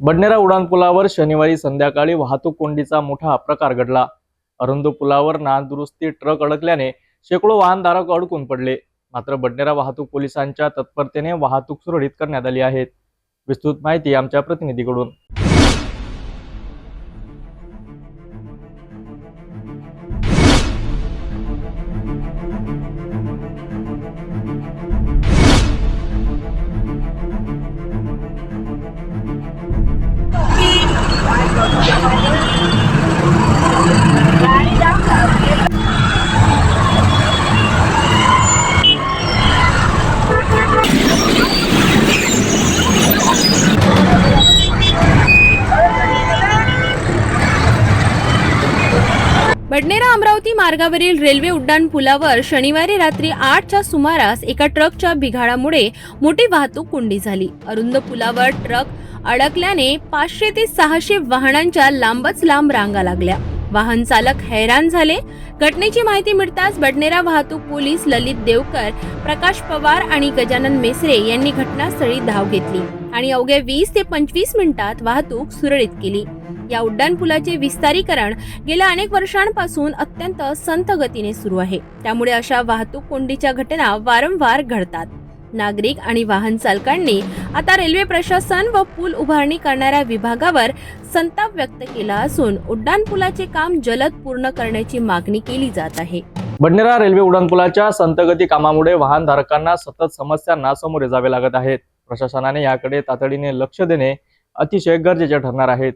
बडनेरा उड्डाणपुलावर शनिवारी संध्याकाळी वाहतूक कोंडीचा मोठा प्रकार घडला। अरुंद पुलावर नादुरुस्ती ट्रक अडकल्याने शेकडो वाहनधारक अडकून पडले। मात्र बडनेरा वाहतूक पोलिसांच्या तत्परतेने वाहतूक सुरळीत करण्यात आली आहे। विस्तृत माहिती आमच्या प्रतिनिधीकडून। बडनेरा अमरावती मार्गावरील रेल्वे उड्डाण पुलावर शनिवारी रात्री 8च्या सुमारास एका ट्रकच्या बिघाडामुळे मोठी वाहतूक कोंडी झाली। अरुंद पुलावर ट्रक अडकल्याने 500 ते 600 वाहनांच्या लांबच लांब रांगा लागल्या। वाहन चालक हैराण झाले। घटनेची माहिती मिळताच बडनेरा वाहतूक पोलीस ललित देवकर, प्रकाश पवार आणि गजानन मेसरे यांनी घटनास्थळी धाव घेतली आणि अवघ्या 20 ते 25 मिनिटात वाहतूक सुरळीत केली। या उड्डाणपुलाचे विस्तारीकरण गेल्या अनेक वर्षांपासून अत्यंत संथ गतीने सुरू आहे। त्यामुळे अशा वाहतूक कोंडीच्या घटना वारंवार घडतात। नागरिक आणि वाहन चालकांनी आता रेल्वे प्रशासन व पूल उभारणी करणाऱ्या विभागावर संताप व्यक्त केला असून उड्डाणपुलाचे काम जलद पूर्ण करण्याची मागणी केली जात आहे। बडनेरा रेल्वे उड्डाणपुलाच्या संथगती कामामुळे वाहनधारकांना सतत समस्यांना सामोरे जावे लागत आहेत। प्रशासनाने याकडे तातडीने लक्ष देणे अतिशय गरजेचे ठरणार आहे।